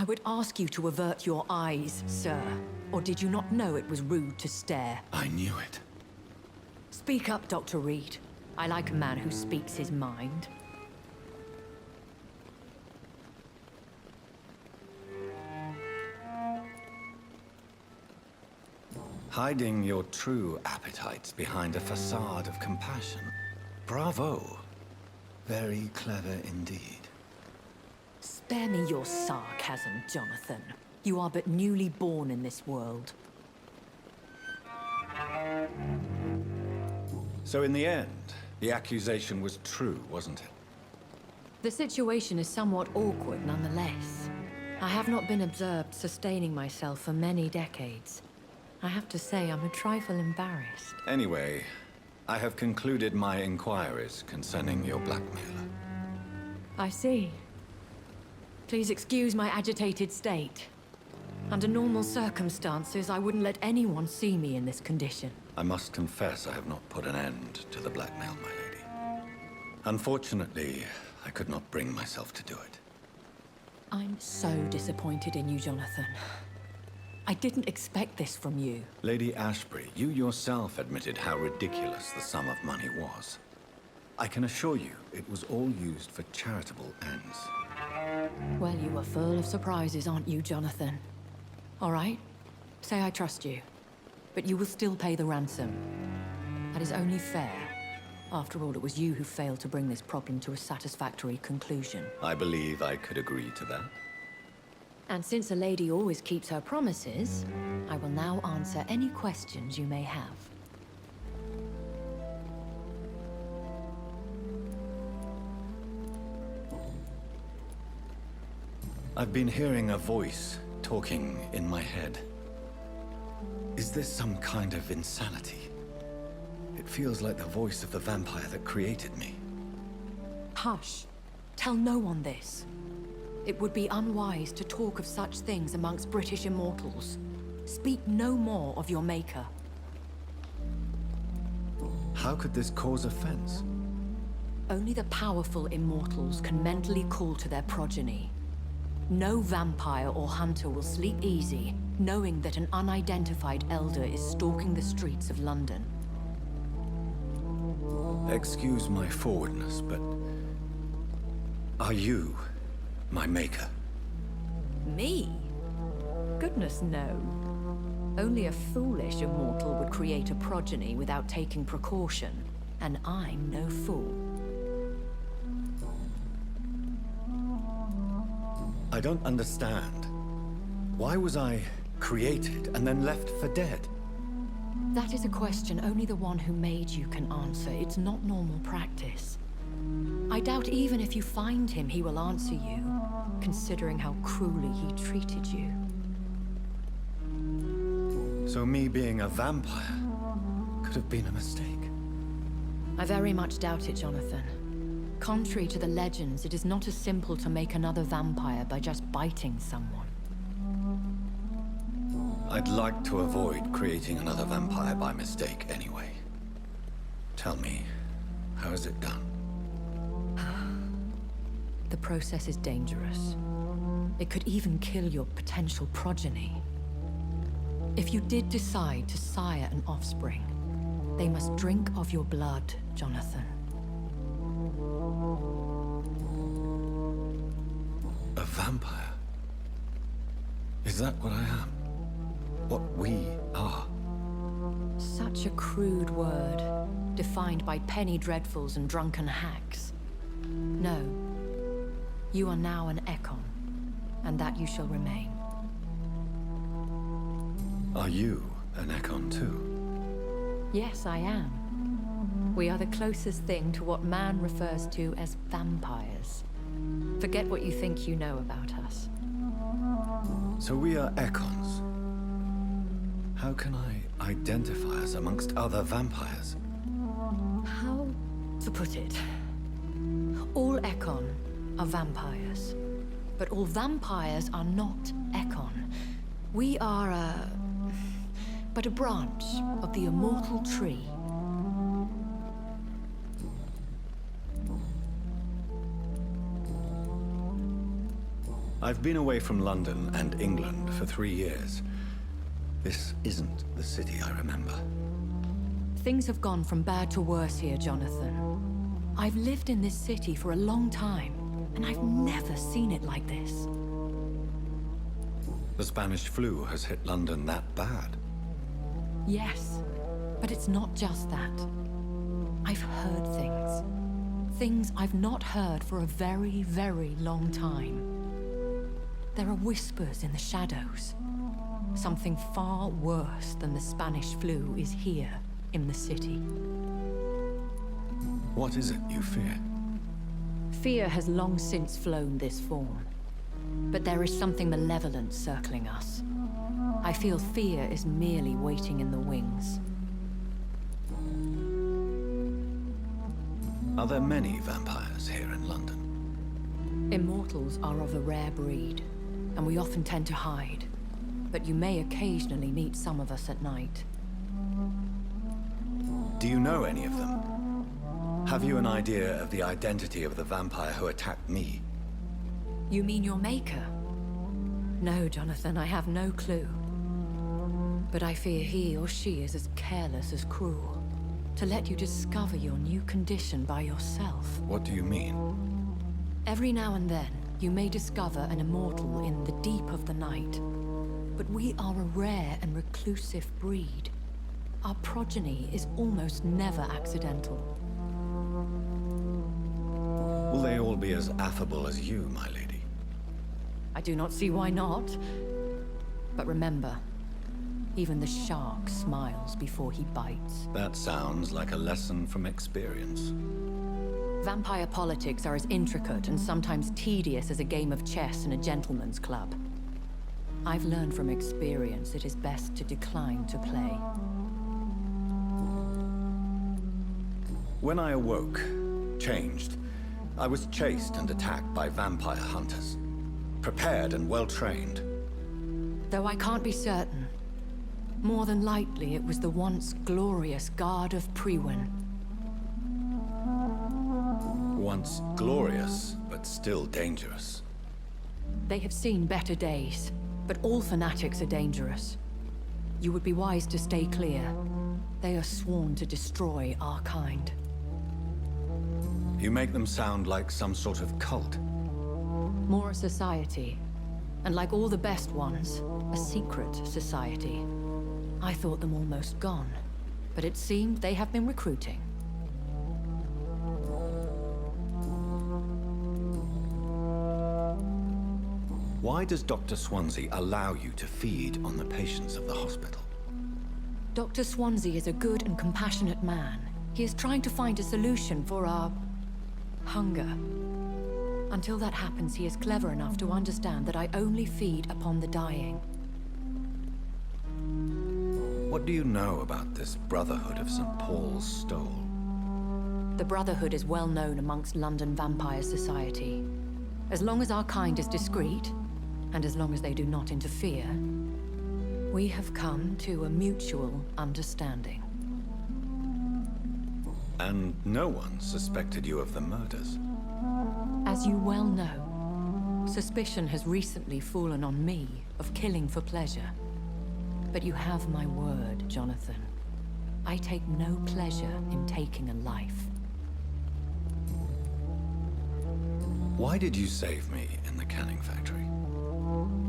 I would ask you to avert your eyes, sir. Or did you not know it was rude to stare? I knew it. Speak up, Dr. Reed. I like a man who speaks his mind. Hiding your true appetites behind a facade of compassion. Bravo. Very clever indeed. Spare me your sarcasm, Jonathan. You are but newly born in this world. So in the end, the accusation was true, wasn't it? The situation is somewhat awkward nonetheless. I have not been observed sustaining myself for many decades. I have to say I'm a trifle embarrassed. Anyway, I have concluded my inquiries concerning your blackmailer. I see. Please excuse my agitated state. Under normal circumstances, I wouldn't let anyone see me in this condition. I must confess I have not put an end to the blackmail, my lady. Unfortunately, I could not bring myself to do it. I'm so disappointed in you, Jonathan. I didn't expect this from you. Lady Ashbury, you yourself admitted how ridiculous the sum of money was. I can assure you, it was all used for charitable ends. Well, you are full of surprises, aren't you, Jonathan? All right, say I trust you, but you will still pay the ransom. That is only fair. After all, it was you who failed to bring this problem to a satisfactory conclusion. I believe I could agree to that. And since a lady always keeps her promises, I will now answer any questions you may have. I've been hearing a voice talking in my head. Is this some kind of insanity? It feels like the voice of the vampire that created me. Hush. Tell no one this. It would be unwise to talk of such things amongst British immortals. Speak no more of your maker. How could this cause offense? Only the powerful immortals can mentally call to their progeny. No vampire or hunter will sleep easy, knowing that an unidentified elder is stalking the streets of London. Excuse my forwardness, but... are you my maker? Me? Goodness, no. Only a foolish immortal would create a progeny without taking precaution, and I'm no fool. I don't understand. Why was I created and then left for dead? That is a question only the one who made you can answer. It's not normal practice. I doubt even if you find him, he will answer you, considering how cruelly he treated you. So me being a vampire could have been a mistake. I very much doubt it, Jonathan. Contrary to the legends, it is not as simple to make another vampire by just biting someone. I'd like to avoid creating another vampire by mistake anyway. Tell me, how is it done? The process is dangerous. It could even kill your potential progeny. If you did decide to sire an offspring, they must drink of your blood, Jonathan. A vampire? Is that what I am? What we are? Such a crude word, defined by penny dreadfuls and drunken hacks. No. You are now an Ekon, and that you shall remain. Are you an Ekon too? Yes, I am. We are the closest thing to what man refers to as vampires. Forget what you think you know about us. So we are Ekons. How can I identify us amongst other vampires? How to put it? All Ekon are vampires. But all vampires are not Ekon. We are but a branch of the immortal tree. I've been away from London and England for 3 years. This isn't the city I remember. Things have gone from bad to worse here, Jonathan. I've lived in this city for a long time, and I've never seen it like this. The Spanish flu has hit London that bad. Yes, but it's not just that. I've heard things. Things I've not heard for a very, very long time. There are whispers in the shadows. Something far worse than the Spanish flu is here in the city. What is it you fear? Fear has long since flown this form. But there is something malevolent circling us. I feel fear is merely waiting in the wings. Are there many vampires here in London? Immortals are of a rare breed, and we often tend to hide. But you may occasionally meet some of us at night. Do you know any of them? Have you an idea of the identity of the vampire who attacked me? You mean your maker? No, Jonathan, I have no clue. But I fear he or she is as careless as cruel. To let you discover your new condition by yourself. What do you mean? Every now and then, you may discover an immortal in the deep of the night. But we are a rare and reclusive breed. Our progeny is almost never accidental. Will they all be as affable as you, my lady? I do not see why not. But remember, even the shark smiles before he bites. That sounds like a lesson from experience. Vampire politics are as intricate and sometimes tedious as a game of chess in a gentleman's club. I've learned from experience it is best to decline to play. When I awoke, changed, I was chased and attacked by vampire hunters. Prepared and well-trained. Though I can't be certain, more than likely it was the once glorious Guard of Priwen. Once glorious, but still dangerous. They have seen better days, but all fanatics are dangerous. You would be wise to stay clear. They are sworn to destroy our kind. You make them sound like some sort of cult. More a society, and like all the best ones, a secret society. I thought them almost gone, but it seemed they have been recruiting. Why does Dr. Swansea allow you to feed on the patients of the hospital? Dr. Swansea is a good and compassionate man. He is trying to find a solution for our hunger. Until that happens, he is clever enough to understand that I only feed upon the dying. What do you know about this Brotherhood of St. Paul's Stole? The Brotherhood is well known amongst London Vampire Society. As long as our kind is discreet, and as long as they do not interfere, we have come to a mutual understanding. And no one suspected you of the murders? As you well know, suspicion has recently fallen on me of killing for pleasure. But you have my word, Jonathan. I take no pleasure in taking a life. Why did you save me in the canning factory?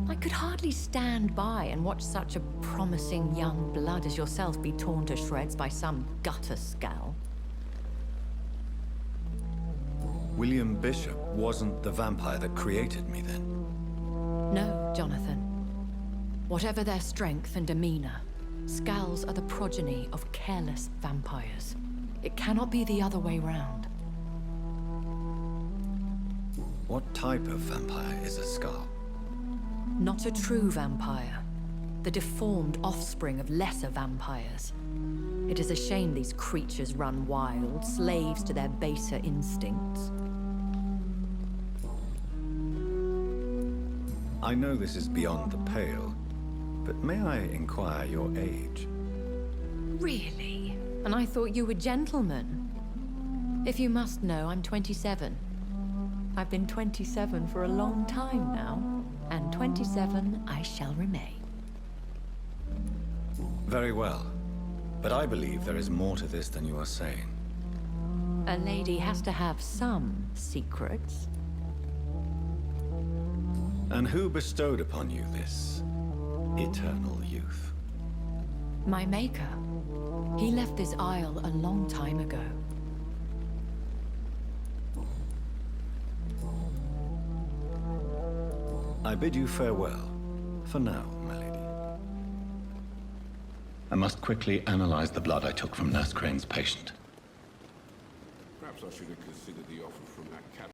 I could hardly stand by and watch such a promising young blood as yourself be torn to shreds by some gutter scowl. William Bishop wasn't the vampire that created me then? No, Jonathan. Whatever their strength and demeanor, Scowls are the progeny of careless vampires. It cannot be the other way round. What type of vampire is a Skull? Not a true vampire. The deformed offspring of lesser vampires. It is a shame these creatures run wild, slaves to their baser instincts. I know this is beyond the pale, but may I inquire your age? Really? And I thought you were gentlemen. If you must know, I'm 27. I've been 27 for a long time now, and 27 I shall remain. Very well. But I believe there is more to this than you are saying. A lady has to have some secrets. And who bestowed upon you this eternal youth? My maker. He left this isle a long time ago. I bid you farewell, for now, my lady. I must quickly analyze the blood I took from Nurse Crane's patient. Perhaps I should have considered the offer from that cat.